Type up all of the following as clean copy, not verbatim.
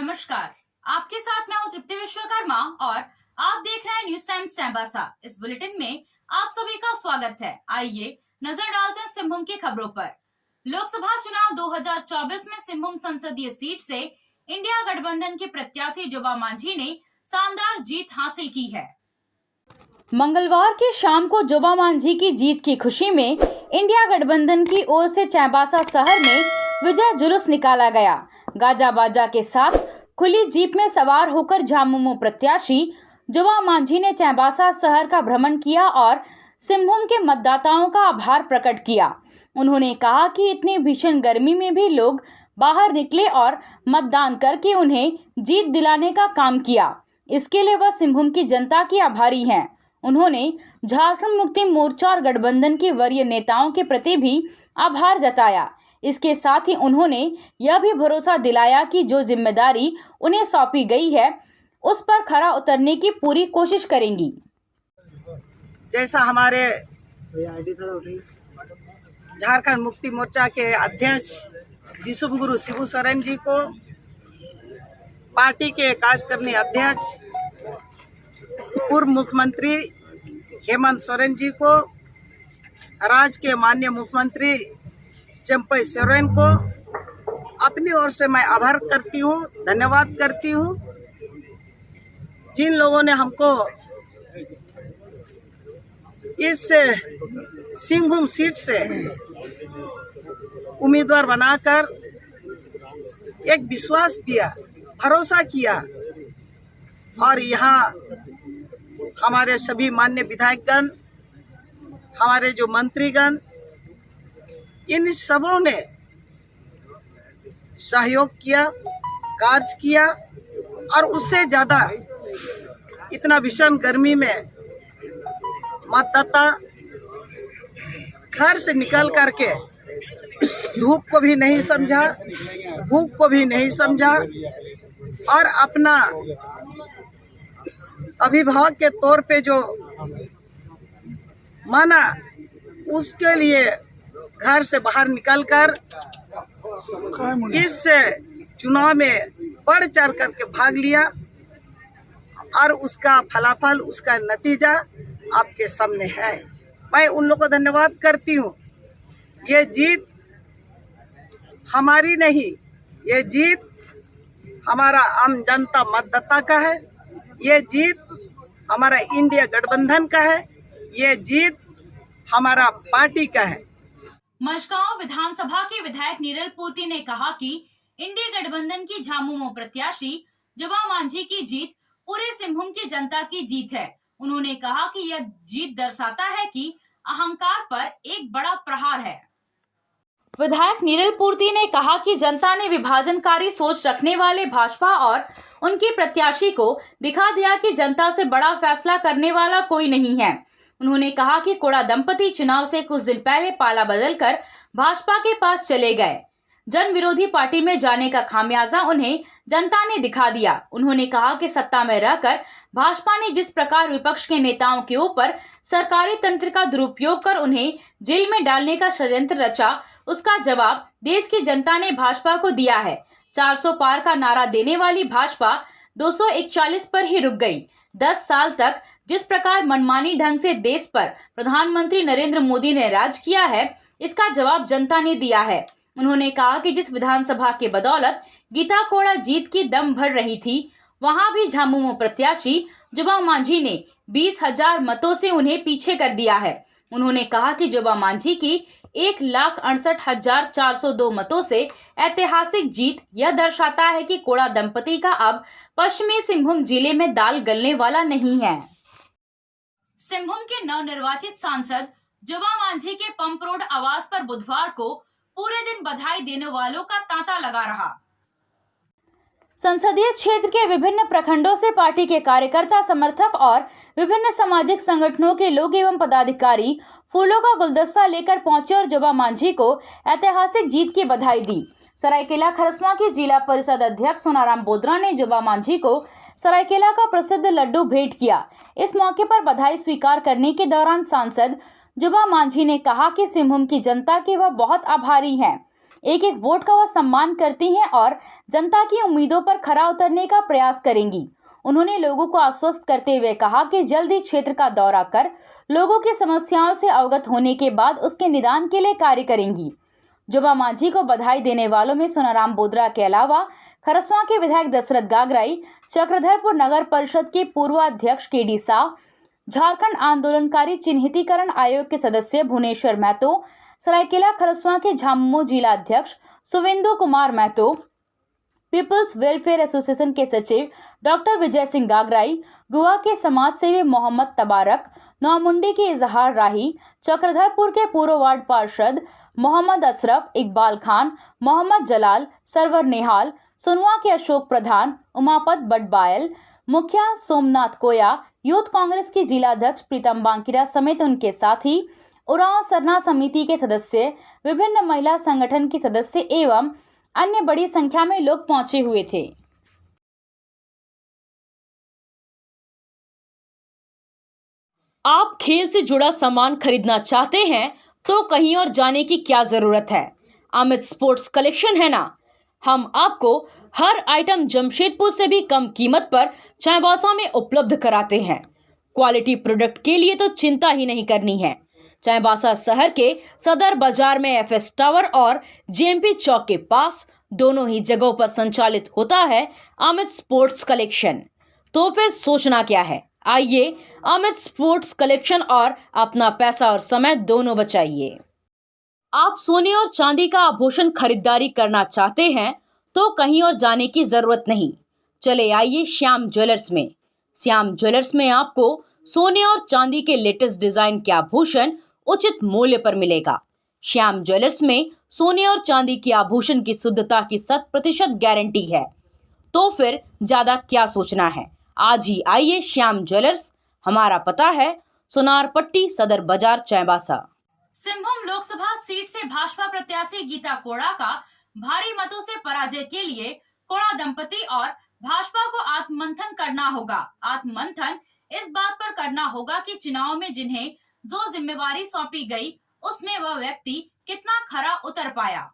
नमस्कार, आपके साथ मैं हूँ तृप्ति विश्वकर्मा और आप देख रहे हैं न्यूज टाइम्स चाईबासा। इस बुलेटिन में आप सभी का स्वागत है। आइए नजर डालते हैं सिंहभूम की खबरों पर। लोकसभा चुनाव 2024 में सिंहभूम संसदीय सीट से इंडिया गठबंधन के प्रत्याशी जोबा मांझी ने शानदार जीत हासिल की है। मंगलवार की शाम को जोबा मांझी की जीत की खुशी में इंडिया गठबंधन की ओर से चाईबासा शहर में विजय जुलूस निकाला गया। गाजा बाजा के साथ खुली जीप में सवार होकर झामुमो प्रत्याशी जोबा मांझी ने चाईबासा शहर का भ्रमण किया और सिंहभूम के मतदाताओं का आभार प्रकट किया। उन्होंने कहा कि इतनी भीषण गर्मी में भी लोग बाहर निकले और मतदान करके उन्हें जीत दिलाने का काम किया। इसके लिए वह सिंहभूम की जनता की आभारी हैं। उन्होंने झारखंड मुक्ति मोर्चा और गठबंधन के वरीय नेताओं के प्रति भी आभार जताया। इसके साथ ही उन्होंने यह भी भरोसा दिलाया कि जो जिम्मेदारी उन्हें सौंपी गई है उस पर खरा उतरने की पूरी कोशिश करेंगी। जैसा हमारे झारखंड मुक्ति मोर्चा के अध्यक्ष दिसुम गुरु शिबू सोरेन जी को, पार्टी के कार्यकारिणी अध्यक्ष पूर्व मुख्यमंत्री हेमंत सोरेन जी को, राज्य के माननीय मुख्यमंत्री चंपई सोरेन को अपनी ओर से मैं आभार करती हूँ, धन्यवाद करती हूँ। जिन लोगों ने हमको इस सिंहभूम सीट से उम्मीदवार बनाकर एक विश्वास दिया, भरोसा किया और यहाँ हमारे सभी माननीय विधायकगण, हमारे जो मंत्रीगण, इन सबों ने सहयोग किया, कार्य किया और उससे ज़्यादा इतना भीषण गर्मी में मतदाता घर से निकल करके धूप को भी नहीं समझा, भूख को भी नहीं समझा और अपना अभिभावक के तौर पे जो माना उसके लिए घर से बाहर निकलकर इस चुनाव में बढ़ चढ़ करके भाग लिया और उसका फलाफल, उसका नतीजा आपके सामने है। मैं उन लोगों को धन्यवाद करती हूँ। ये जीत हमारी नहीं, ये जीत हमारा आम जनता मतदाता का है, ये जीत हमारा इंडिया गठबंधन का है, ये जीत हमारा पार्टी का है। मझगांव विधानसभा के विधायक नीरल पूर्ति ने कहा कि इंडिया गठबंधन की झामुमो प्रत्याशी जोबा मांझी की जीत पूरे सिंहभूम की जनता की जीत है। उन्होंने कहा कि यह जीत दर्शाता है कि अहंकार पर एक बड़ा प्रहार है। विधायक नीरल पूर्ति ने कहा कि जनता ने विभाजनकारी सोच रखने वाले भाजपा और उनके प्रत्याशी को दिखा दिया कि जनता से बड़ा फैसला करने वाला कोई नहीं है। उन्होंने कहा कि कोड़ा दंपति चुनाव से कुछ दिन पहले पाला बदलकर भाजपा के पास चले गए। जन विरोधी पार्टी में जाने का खामियाजा उन्हें जनता ने दिखा दिया। उन्होंने कहा कि सत्ता में रहकर भाजपा ने जिस प्रकार विपक्ष के नेताओं के ऊपर सरकारी तंत्र का दुरुपयोग कर उन्हें जेल में डालने का षड्यंत्र रचा, उसका जवाब देश की जनता ने भाजपा को दिया है। 400 पार का नारा देने वाली भाजपा 241 पर ही रुक गई। 10 साल तक जिस प्रकार मनमानी ढंग से देश पर प्रधानमंत्री नरेंद्र मोदी ने राज किया है, इसका जवाब जनता ने दिया है। उन्होंने कहा कि जिस विधानसभा के बदौलत गीता कोड़ा जीत की दम भर रही थी, वहां भी झामुमो प्रत्याशी जोबा मांझी ने 20,000 मतों से उन्हें पीछे कर दिया है। उन्होंने कहा कि जोबा मांझी की 1,68,402 मतों से ऐतिहासिक जीत यह दर्शाता है कि कोड़ा दंपति का अब पश्चिमी सिंहभूम जिले में दाल गलने वाला नहीं है। सिंहभूम के नवनिर्वाचित सांसद जोबा मांझी के पंप रोड आवास पर बुधवार को पूरे दिन बधाई देने वालों का तांता लगा रहा। संसदीय क्षेत्र के विभिन्न प्रखंडों से पार्टी के कार्यकर्ता, समर्थक और विभिन्न सामाजिक संगठनों के लोग एवं पदाधिकारी फूलों का गुलदस्ता लेकर पहुंचे और जोबा मांझी को ऐतिहासिक जीत की बधाई दी। सरायकेला खरसवां की जिला परिषद अध्यक्ष सोनाराम बोद्रा ने जोबा मांझी को सरायकेला का प्रसिद्ध लड्डू भेंट किया। इस मौके पर बधाई स्वीकार करने के दौरान सांसद जोबा मांझी ने कहा कि सिंहभूम की जनता के वह बहुत आभारी हैं। एक एक वोट का वह सम्मान करती हैं और जनता की उम्मीदों पर खरा उतरने का प्रयास करेंगी। उन्होंने लोगों को आश्वस्त करते हुए कहा कि जल्द ही क्षेत्र का दौरा कर लोगों की समस्याओं से अवगत होने के बाद उसके निदान के लिए कार्य करेंगी। जोबा मांझी को बधाई देने वालों में सोनाराम बोदरा के अलावा खरसवां के विधायक दशरथ गागराई, चक्रधरपुर नगर परिषद के पूर्व अध्यक्ष केडी साह, झारखंड आंदोलनकारी चिन्हितीकरण आयोग के सदस्य भुवनेश्वर महतो, सरायकेला खरसवां के झामुमो जिला अध्यक्ष Suvendu Kumar Mahato, people's welfare association के सचिव डॉक्टर विजय सिंह गागराई, गुआ के समाज सेवी मोहम्मद तबारक, नौमुंडी के इजहार राही, चक्रधरपुर के पूर्व वार्ड पार्षद मोहम्मद अशरफ, इकबाल खान, मोहम्मद जलाल, सरवर नेहाल, सोनुआ के अशोक प्रधान, उमापत बटबायल, मुखिया सोमनाथ कोया, यूथ कांग्रेस की जिला अध्यक्ष प्रीतम बांकिरा समेत उनके साथी, उरांव सरना समिति के सदस्य, विभिन्न महिला संगठन के सदस्य एवं अन्य बड़ी संख्या में लोग पहुंचे हुए थे। आप खेल से जुड़ा सामान खरीदना चाहते हैं तो कहीं और जाने की क्या जरूरत है। अमित स्पोर्ट्स कलेक्शन है ना। हम आपको हर आइटम जमशेदपुर से भी कम कीमत पर चाईबासा में उपलब्ध कराते हैं। क्वालिटी प्रोडक्ट के लिए तो चिंता ही नहीं करनी है। चाईबासा शहर के सदर बाजार में एफएस टावर और जेएमपी चौक के पास दोनों ही जगहों पर संचालित होता है अमित स्पोर्ट्स कलेक्शन। तो फिर सोचना क्या है, आइए अमित स्पोर्ट्स कलेक्शन और अपना पैसा और समय दोनों बचाइए। आप सोने और चांदी का आभूषण खरीदारी करना चाहते हैं तो कहीं और जाने की जरूरत नहीं। चले आइए श्याम ज्वेलर्स में। श्याम ज्वेलर्स में आपको सोने और चांदी के लेटेस्ट डिजाइन के आभूषण उचित मूल्य पर मिलेगा। श्याम ज्वेलर्स में सोने और चांदी के आभूषण की शुद्धता की 100% गारंटी है। तो फिर ज्यादा क्या सोचना है, आज ही आइए श्याम ज्वेलर्स। हमारा पता है सोनारपट्टी सदर बाजार चाईबासा। सिंहभूम लोकसभा सीट से भाजपा प्रत्याशी गीता कोड़ा का भारी मतों से पराजय के लिए कोड़ा दंपति और भाजपा को आत्ममंथन करना होगा। आत्ममंथन इस बात पर करना होगा कि चुनाव में जिन्हें जो जिम्मेवारी सौंपी गई उसमें वह व्यक्ति कितना खरा उतर पाया।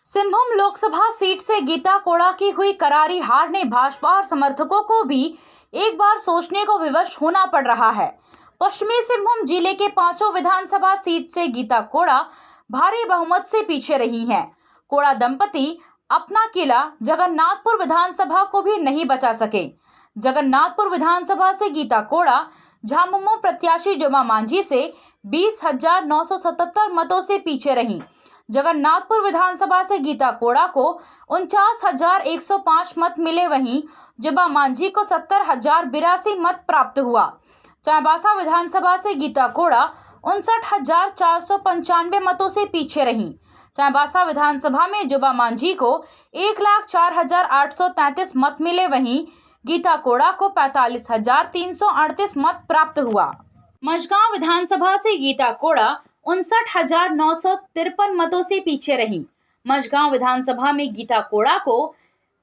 सिंहभूम लोकसभा सीट से गीता कोड़ा की हुई करारी हार ने भाजपा और समर्थकों को भी एक बार सोचने को विवश होना पड़ रहा है। पश्चिमी सिंहभूम जिले के 5 विधानसभा सीट से गीता कोड़ा भारी बहुमत से पीछे रही हैं। कोड़ा दंपति अपना किला जगन्नाथपुर विधानसभा को भी नहीं बचा सके। जगन्नाथपुर विधानसभा से गीता कोड़ा झामुमो प्रत्याशी जोबा मांझी से 20,977 मतों से पीछे रहीं। जगन्नाथपुर विधानसभा से गीता कोड़ा को 49,105 मत मिले, वहीं जोबा मांझी को 70,082 मत प्राप्त हुआ। चाईबासा विधानसभा से गीता कोड़ा 59,495 मतों से पीछे रहीं। चाईबासा विधानसभा में जोबा मांझी को 1,04,833 मत मिले, वहीं गीता कोड़ा को 45,338 मत प्राप्त हुआ। मझगांव विधानसभा से गीता कोड़ा 59,953 मतों से पीछे रहीं। मझगांव विधानसभा में गीता कोड़ा को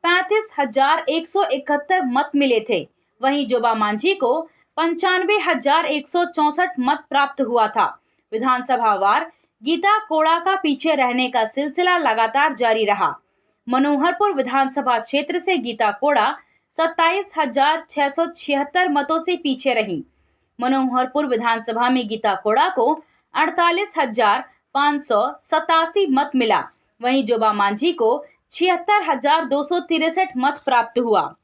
35,171 मत मिले थे, वहीं जोबा मांझी को 95,164 मत प्राप्त हुआ था। विधानसभा वार गीता कोड़ा का पीछे रहने का सिलसिला लगातार जारी रहा। मनोहरपुर विधानसभा क्षेत्र से गीता कोड़ा 27,676 मतों से पीछे रहीं। मनोहरपुर विधानसभा में गीता कोड़ा को 48,587 मत मिला, वहीं जोबा मांझी को 76,263 मत प्राप्त हुआ।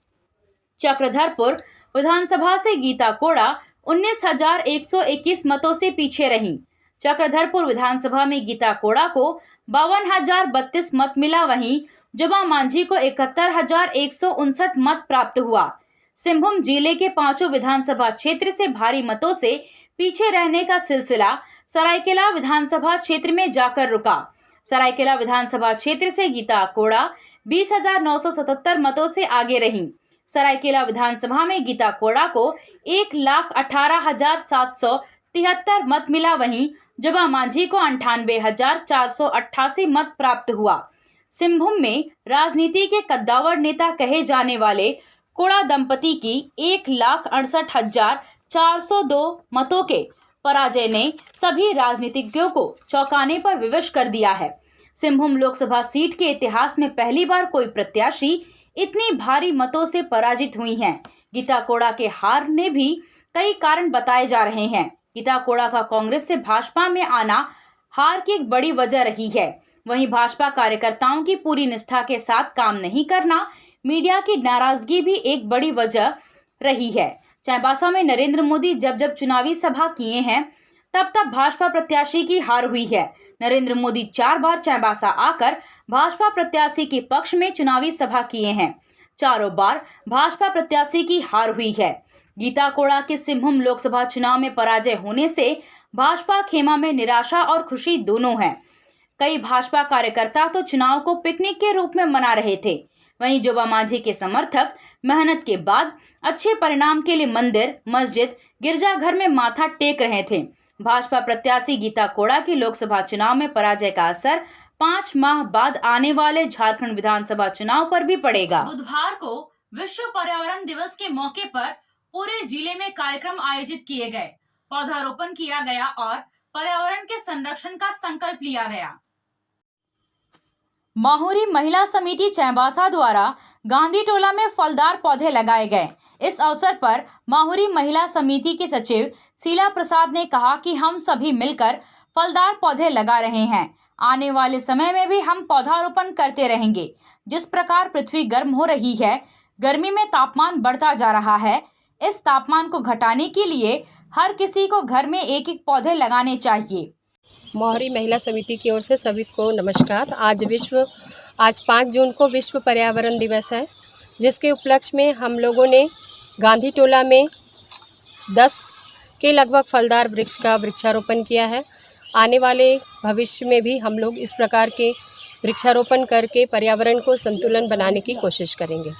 चक्रधरपुर विधानसभा से गीता कोड़ा 19,121 मतों से पीछे रहीं। चक्रधरपुर विधानसभा में गीता कोड़ा को 52,032 मत मिला, वहीं जोबा मांझी को 71,159 मत प्राप्त हुआ। सिंहभूम जिले के 5 विधानसभा क्षेत्र से भारी मतों से पीछे रहने का सिलसिला सरायकेला विधानसभा क्षेत्र में जाकर रुका। सरायकेला विधानसभा क्षेत्र से गीता कोड़ा 20,977 मतों से आगे रहीं। सरायकेला विधानसभा में गीता कोड़ा को 1,18,773 मत मिला, वहीं जोबा मांझी को 98,488 मत प्राप्त हुआ। सिंहभूम में राजनीति के कद्दावर नेता कहे जाने वाले कोड़ा दंपति की 1,68,402 मतों के पराजय ने सभी राजनीतिज्ञों को चौंकाने पर विवश कर दिया है। सिंहभूम लोकसभा सीट के इतिहास में पहली बार कोई प्रत्याशी इतनी भारी मतों से पराजित हुई हैं। गीता कोड़ा के हार ने भी कई कारण बताए जा रहे हैं। गीता कोड़ा का कांग्रेस से भाजपा में आना हार की एक बड़ी वजह रही है। वहीं भाजपा कार्यकर्ताओं की पूरी निष्ठा के साथ काम नहीं करना, मीडिया की नाराजगी भी एक बड़ी वजह रही है। चाईबासा में नरेंद्र मोदी जब जब चुनावी सभा किए हैं, तब तब भाजपा प्रत्याशी की हार हुई है। नरेंद्र मोदी 4 बार चाईबासा आकर भाजपा प्रत्याशी के पक्ष में चुनावी सभा किए हैं। चारों बार भाजपा प्रत्याशी की हार हुई है। गीता कोड़ा के सिंहभूम लोकसभा चुनाव में पराजय होने से भाजपा खेमा में निराशा और खुशी दोनों है। कई भाजपा कार्यकर्ता तो चुनाव को पिकनिक के रूप में मना रहे थे। वहीं जोबा मांझी के समर्थक मेहनत के बाद अच्छे परिणाम के लिए मंदिर, मस्जिद, गिरजाघर में माथा टेक रहे थे। भाजपा प्रत्याशी गीता कोड़ा की लोकसभा चुनाव में पराजय का असर 5 माह बाद आने वाले झारखंड विधानसभा चुनाव पर भी पड़ेगा। बुधवार को विश्व पर्यावरण दिवस के मौके पर पूरे जिले में कार्यक्रम आयोजित किए गए, पौधारोपण किया गया और पर्यावरण के संरक्षण का संकल्प लिया गया। माहुरी महिला समिति चाईबासा द्वारा गांधी टोला में फलदार पौधे लगाए गए। इस अवसर पर माहुरी महिला समिति के सचिव शीला प्रसाद ने कहा कि हम सभी मिलकर फलदार पौधे लगा रहे हैं। आने वाले समय में भी हम पौधारोपण करते रहेंगे। जिस प्रकार पृथ्वी गर्म हो रही है, गर्मी में तापमान बढ़ता जा रहा है, इस तापमान को घटाने के लिए हर किसी को घर में एक एक पौधे लगाने चाहिए। माहुरी महिला समिति की ओर से सभी को नमस्कार। आज 5 जून को विश्व पर्यावरण दिवस है, जिसके उपलक्ष्य में हम लोगों ने गांधी टोला में 10 के लगभग फलदार वृक्ष का वृक्षारोपण किया है। आने वाले भविष्य में भी हम लोग इस प्रकार के वृक्षारोपण करके पर्यावरण को संतुलन बनाने की कोशिश करेंगे।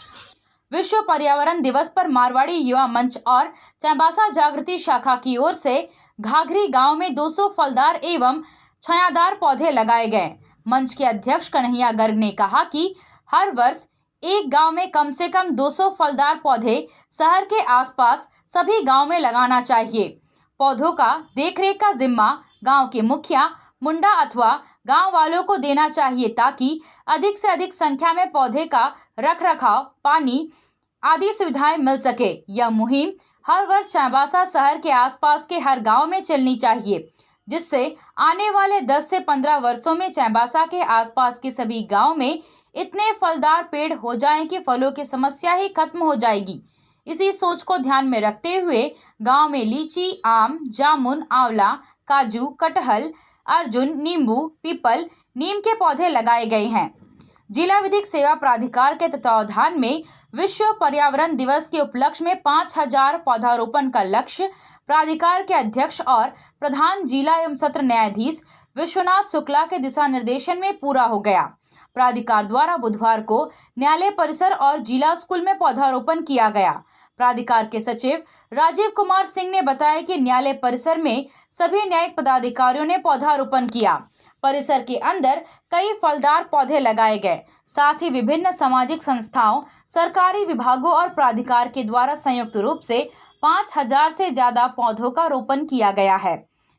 विश्व पर्यावरण दिवस पर मारवाड़ी युवा मंच और चाईबासा जागृति शाखा की ओर से घाघरी गांव में 200 फलदार एवं छायादार पौधे लगाए गए। मंच के अध्यक्ष कन्हैया गर्ग ने कहा कि हर वर्ष एक गांव में कम से कम 200 फलदार पौधे शहर के आसपास सभी गांव में लगाना चाहिए। पौधों का देखरेख का जिम्मा गांव के मुखिया, मुंडा अथवा गांव वालों को देना चाहिए, ताकि अधिक से अधिक संख्या में पौधे का रखरखाव, पानी आदि सुविधाएं मिल सके। यह मुहिम हर वर्ष चाईबासा शहर के आसपास के हर गांव में चलनी चाहिए, जिससे आने वाले 10 से 15 वर्षों में चाईबासा के आसपास के सभी गांव में इतने फलदार पेड़ हो जाएं कि फलों की समस्या ही खत्म हो जाएगी। इसी सोच को ध्यान में रखते हुए गांव में लीची, आम, जामुन, आंवला, काजू, कटहल, अर्जुन, नींबू, पीपल, नीम के पौधे लगाए गए हैं। जिला विधिक सेवा प्राधिकार के तत्वावधान में विश्व पर्यावरण दिवस के उपलक्ष्य में 5000 पौधारोपण का लक्ष्य प्राधिकार के अध्यक्ष और प्रधान जिला एवं सत्र न्यायाधीश विश्वनाथ शुक्ला के दिशा निर्देशन में पूरा हो गया। प्राधिकार द्वारा बुधवार को न्यायालय परिसर और जिला स्कूल में पौधारोपण किया गया। प्राधिकार के सचिव राजीव कुमार सिंह ने बताया कि न्यायालय परिसर में सभी न्यायिक पदाधिकारियों ने पौधारोपण किया। परिसर के अंदर कई फलदार पौधे लगाए गए। साथ ही विभिन्न सामाजिक संस्थाओं, सरकारी विभागों और प्राधिकार के द्वारा संयुक्त रूप से 5000 से ज्यादा पौधों का रोपण किया गया है।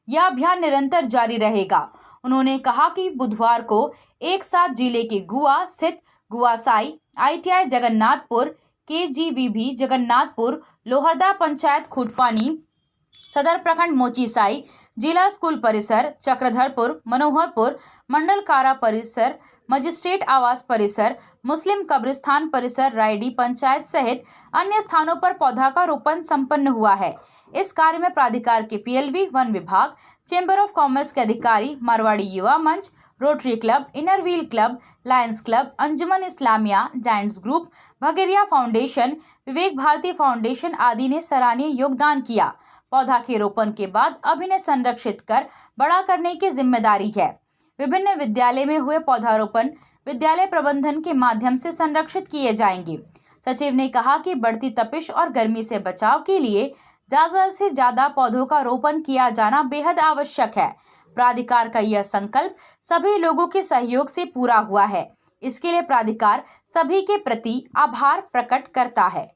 यह अभियान निरंतर जारी रहेगा। उन्होंने कहा कि बुधवार को एक साथ जिले के गुआ स्थित गुआसाई, ITI जगन्नाथपुर, KGVB जगन्नाथपुर, लोहरदा पंचायत खूटपानी, सदर प्रखंड मोचीसाई, जिला स्कूल परिसर, चक्रधरपुर, मनोहरपुर, मंडल कारा परिसर, मजिस्ट्रेट आवास परिसर, मुस्लिम कब्रिस्तान परिसर, रायडी पंचायत सहित अन्य स्थानों पर पौधा का रोपण संपन्न हुआ है। इस कार्य में प्राधिकार के PLV, वन विभाग, चेंबर ऑफ कॉमर्स के अधिकारी, Marwari Yuva Manch, Rotary Club, Inner Wheel Club, Lions Club, Anjuman Islamia, Giants Group, Bhageria Foundation, Vivek Bharati Foundation आदि ने सराहनीय योगदान किया। पौधा के रोपण के बाद अब इन्हें संरक्षित कर बड़ा करने की जिम्मेदारी है। विभिन्न विद्यालय में हुए पौधारोपण विद्यालय प्रबंधन के माध्यम से संरक्षित किए जाएंगे। सचिव ने कहा कि बढ़ती तपिश और गर्मी से बचाव के लिए ज्यादा से ज्यादा पौधों का रोपण किया जाना बेहद आवश्यक है। प्राधिकार का यह संकल्प सभी लोगों के सहयोग से पूरा हुआ है। इसके लिए प्राधिकार सभी के प्रति आभार प्रकट करता है।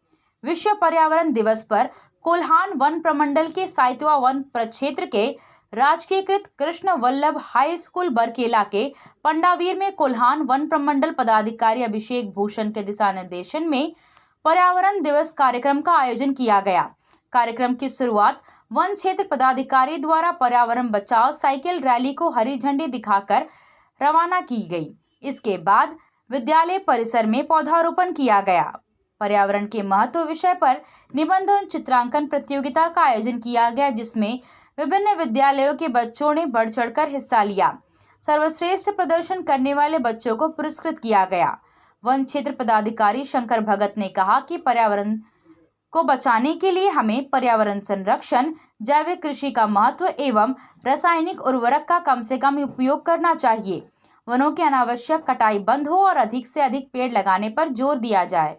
विश्व पर्यावरण दिवस पर कोल्हान वन प्रमंडल के साइतवा वन प्रक्षेत्र के राजकीयकृत कृष्ण वल्लभ हाई स्कूल बरकेला के पंडावीर में कोल्हान वन प्रमंडल पदाधिकारी अभिषेक भूषण के दिशा निर्देशन में पर्यावरण दिवस कार्यक्रम का आयोजन किया गया। कार्यक्रम की शुरुआत वन क्षेत्र पदाधिकारी द्वारा पर्यावरण बचाओ साइकिल रैली को हरी झंडी दिखाकर रवाना की गई। इसके बाद विद्यालय परिसर में पौधारोपण किया गया। पर्यावरण के महत्व विषय पर निबंध और चित्रांकन प्रतियोगिता का आयोजन किया गया, जिसमें विभिन्न विद्यालयों के बच्चों ने बढ़ चढ़कर हिस्सा लिया। सर्वश्रेष्ठ प्रदर्शन करने वाले बच्चों को पुरस्कृत किया गया। वन क्षेत्र पदाधिकारी शंकर भगत ने कहा कि पर्यावरण को बचाने के लिए हमें पर्यावरण संरक्षण, जैविक कृषि का महत्व एवं रासायनिक उर्वरक का कम से कम उपयोग करना चाहिए। वनों की अनावश्यक कटाई बंद हो और अधिक से अधिक पेड़ लगाने पर जोर दिया जाए।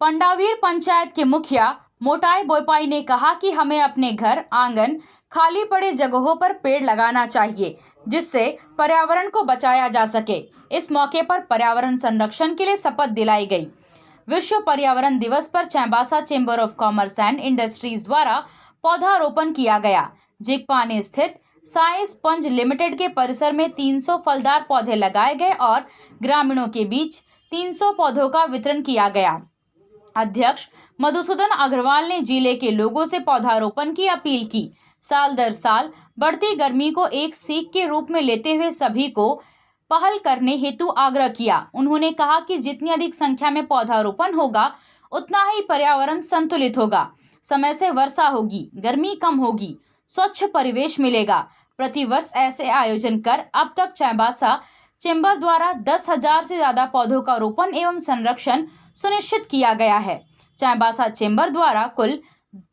पंडावीर पंचायत के मुखिया मोटाई बोयपाई ने कहा कि हमें अपने घर, आंगन, खाली पड़े जगहों पर पेड़ लगाना चाहिए, जिससे पर्यावरण को बचाया जा सके। इस मौके पर पर्यावरण संरक्षण के लिए शपथ दिलाई गई। विश्व पर्यावरण दिवस पर Chaibasa chamber of commerce and industries द्वारा पौधारोपण किया गया। जिगपानी स्थित साई स्पंज लिमिटेड के परिसर में 300 फलदार पौधे लगाए गए और ग्रामीणों के बीच 300 पौधों का वितरण किया गया। अध्यक्ष मधुसूदन अग्रवाल ने जिले के लोगों से पौधारोपण की अपील की। साल दर साल बढ़ती गर्मी को एक सीख के रूप में लेते हुए सभी को पहल करने हेतु आग्रह किया। उन्होंने कहा कि जितनी अधिक संख्या में पौधारोपण होगा, उतना ही पर्यावरण संतुलित होगा। समय से वर्षा होगी, गर्मी कम होगी, स्वच्छ परिवेश मिलेगा। प्रतिवर्ष ऐसे आयोजन कर अब तक चाईबासा चेंबर द्वारा 10,000 से ज्यादा पौधों का रोपण एवं संरक्षण सुनिश्चित किया गया है। चाईबासा चेंबर द्वारा कुल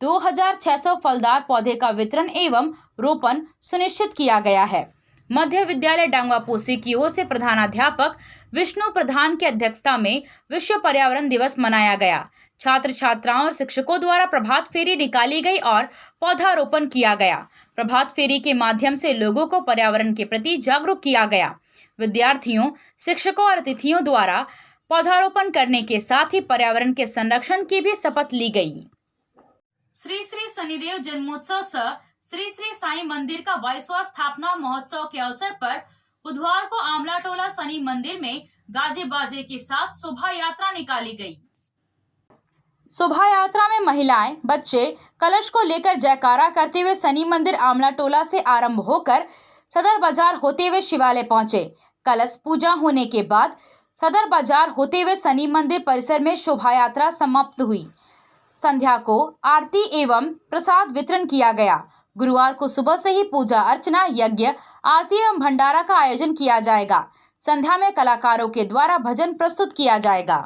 2,600 फलदार पौधे का वितरण एवं रोपण सुनिश्चित किया गया है। मध्य विद्यालय डांगवापोसी की ओर से प्रधानाध्यापक विष्णु प्रधान की अध्यक्षता में विश्व पर्यावरण दिवस मनाया गया। छात्र छात्राओं और शिक्षकों द्वारा प्रभात फेरी निकाली गई और पौधारोपण किया गया। प्रभात फेरी के माध्यम से लोगों को पर्यावरण के प्रति जागरूक किया गया। विद्यार्थियों, शिक्षकों और अतिथियों द्वारा पौधारोपण करने के साथ ही पर्यावरण के संरक्षण की भी शपथ ली गई। श्री श्री शनिदेव जन्मोत्सव सह श्री श्री साई मंदिर का 22वां स्थापना महोत्सव के अवसर पर बुधवार को आमला टोला शनि मंदिर में गाजे बाजे के साथ शोभा यात्रा निकाली गई। शोभा यात्रा में महिलाएं, बच्चे कलश को लेकर जयकारा करते हुए शनि मंदिर आमला टोला से आरंभ होकर सदर बाजार होते हुए शिवालय पहुंचे। कलश पूजा होने के बाद सदर बाजार होते हुए शनि मंदिर परिसर में शोभा यात्रा समाप्त हुई। संध्या को आरती एवं प्रसाद वितरण किया गया। गुरुवार को सुबह से ही पूजा अर्चना, यज्ञ, आरती एवं भंडारा का आयोजन किया जाएगा। संध्या में कलाकारों के द्वारा भजन प्रस्तुत किया जाएगा।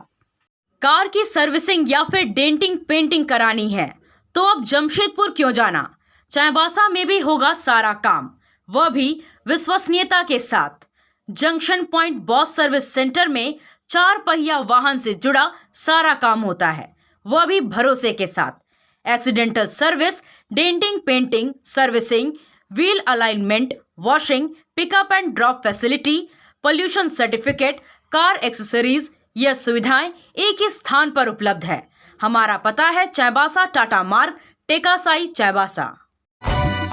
कार की सर्विसिंग या फिर डेंटिंग पेंटिंग करानी है तो अब जमशेदपुर क्यों जाना। चाईबासा में भी होगा सारा काम, वह भी विश्वसनीयता के साथ। Junction point boss service centre में 4 पहिया वाहन से जुड़ा सारा काम होता है, वह भी भरोसे के साथ। Accidental service, denting painting, servicing, wheel alignment, washing, pickup and drop facility, pollution certificate, car accessories, यह सुविधाएं एक ही स्थान पर उपलब्ध है। हमारा पता है चाईबासा टाटा मार्ग, टेकासाई, चाईबासा।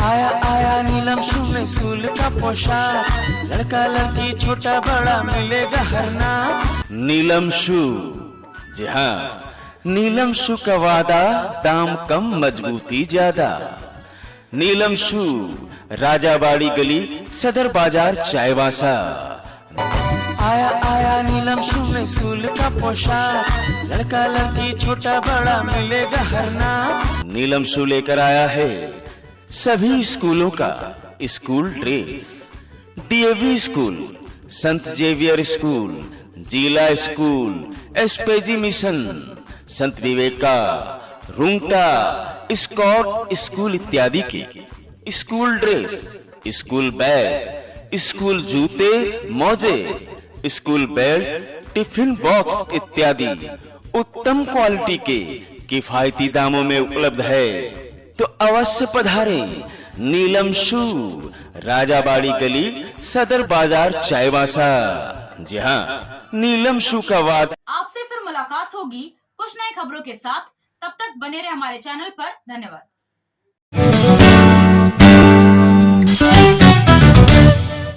आया आया नीलम शू में स्कूल का पोशाक, लड़का लड़की छोटा बड़ा मिलेगा हर नाम। नीलम शू, जी हाँ, नीलम शू का वादा, दाम कम मजबूती ज्यादा। नीलम शू, राजाबाड़ी गली, सदर बाजार, चाईबासा। आया आया नीलम शू में स्कूल का पोशाक, लड़का लड़की छोटा बड़ा मिलेगा हर नाम। नीलम शू लेकर आया है सभी स्कूलों का स्कूल ड्रेस। डीएवी स्कूल, संत जेवियर स्कूल, जिला स्कूल, एसपीजी मिशन, संत विवेका, रुंगटा, स्कॉट स्कूल इत्यादि के school dress, school bag, school जूते, मोजे, स्कूल बेल्ट, टिफिन बॉक्स इत्यादि उत्तम क्वालिटी के किफायती दामों में उपलब्ध है, तो अवश्य पधारें। नीलम शू, राजाबाड़ी गली, सदर बाजार, चाईबासा। जी हाँ, नीलम शू का वादा। आपसे फिर मुलाकात होगी कुछ नई खबरों के साथ। तब तक बने रहे हमारे चैनल पर। धन्यवाद।